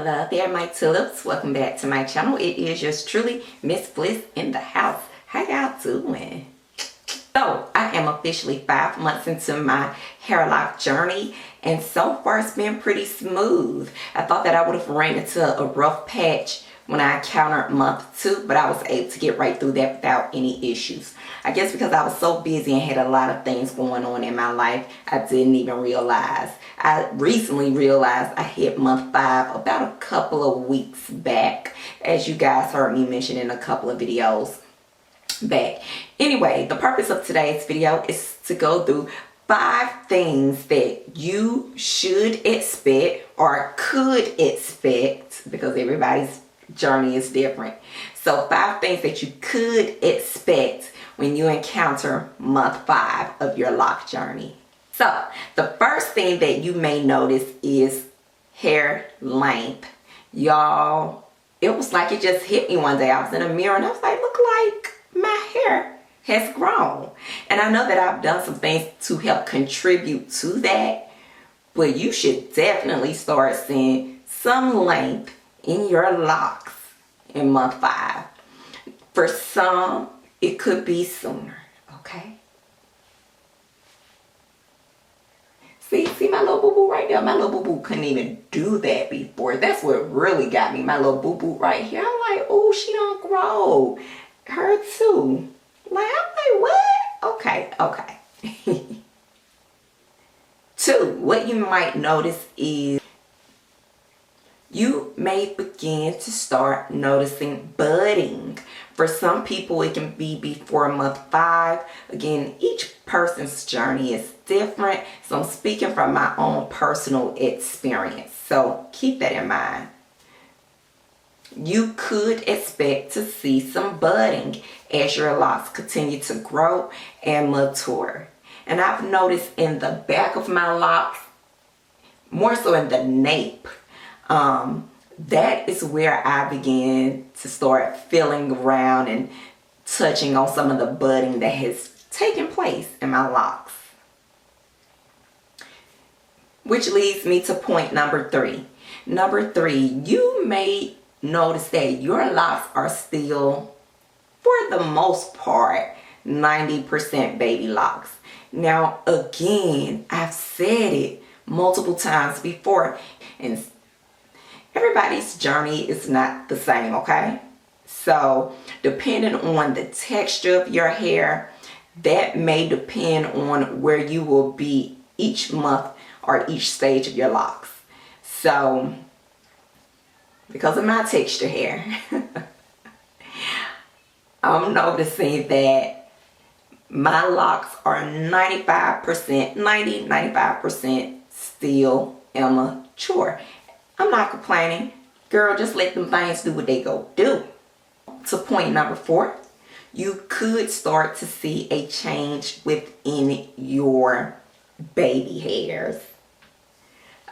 Hello there, my tulips. Welcome back to my channel. It is yours truly, Miss Bliss in the house. How y'all doing? So, I am officially 5 months into my hair lock journey, and so far it's been pretty smooth. I thought that I would have ran into a rough patch when I encountered month 2, but I was able to get right through that without any issues. I guess because I was so busy and had a lot of things going on in my life, I didn't even realize. I recently realized I hit month 5 about a couple of weeks back, as you guys heard me mention in a couple of videos back. Anyway, the purpose of today's video is to go through 5 things that you should expect or could expect, because everybody's journey is different. So 5 things that you could expect when you encounter month 5 of your lock journey. So the first thing that you may notice is hair length. Y'all, it was like it just hit me one day. I was in a mirror and I was like, look like my hair has grown. And I know that I've done some things to help contribute to that, but you should definitely start seeing some length in your locks in month 5. For some, it could be sooner, okay? See my little boo-boo right there? My little boo-boo couldn't even do that before. That's what really got me. My little boo-boo right here. I'm like, oh, she don't grow. Her too. Like, I'm like, what? Okay. 2, what you might notice is you may begin to start noticing budding. For some people, it can be before month 5. Again, each person's journey is different, so I'm speaking from my own personal experience. So keep that in mind. You could expect to see some budding as your locks continue to grow and mature. And I've noticed in the back of my locks, more so in the nape, that is where I began to start feeling around and touching on some of the budding that has taken place in my locks. Which leads me to point number 3. Number 3, you may notice that your locks are still, for the most part, 90% baby locks. Now, again, I've said it multiple times before, and everybody's journey is not the same, okay? So, depending on the texture of your hair, that may depend on where you will be each month or each stage of your locks. So, because of my texture hair, I'm noticing that my locks are 95% still immature. I'm not complaining. Girl, just let them things do what they go do. To point number 4, you could start to see a change within your baby hairs.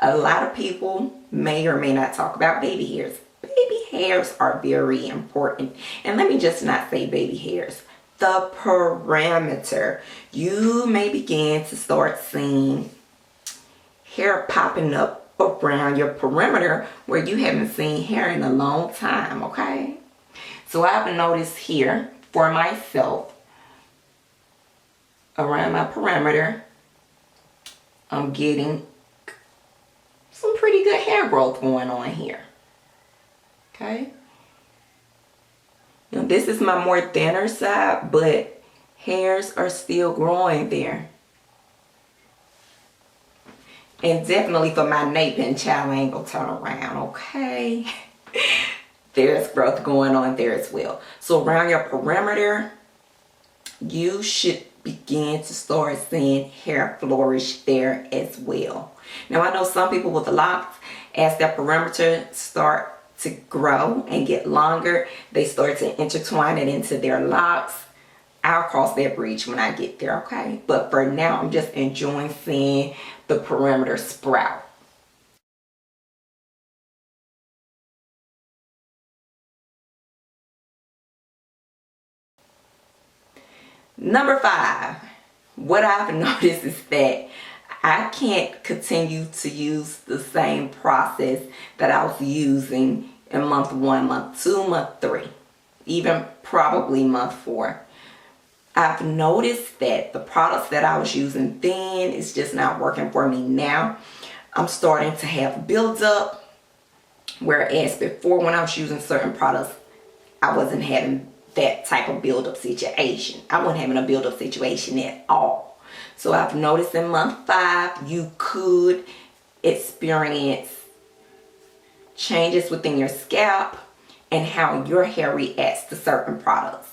A lot of people may or may not talk about baby hairs. Baby hairs are very important. And let me just not say baby hairs. The perimeter. You may begin to start seeing hair popping up around your perimeter where you haven't seen hair in a long time, okay? So I've noticed here for myself, around my perimeter, I'm getting some pretty good hair growth going on here, okay? Now this is my more thinner side, but hairs are still growing there. And definitely for my nape and child, I ain't gonna turn around, okay? There's growth going on there as well. So around your perimeter, you should begin to start seeing hair flourish there as well. Now I know some people with the locks, as their perimeter start to grow and get longer, they start to intertwine it into their locks. I'll cross that bridge when I get there, okay? But for now, I'm just enjoying seeing the perimeter sprout. Number 5, what I've noticed is that I can't continue to use the same process that I was using in month 1, month 2, month 3, even probably month 4. I've noticed that the products that I was using then is just not working for me now. I'm starting to have buildup, whereas before when I was using certain products, I wasn't having that type of buildup situation. I wasn't having a buildup situation at all. So I've noticed in month 5, you could experience changes within your scalp and how your hair reacts to certain products.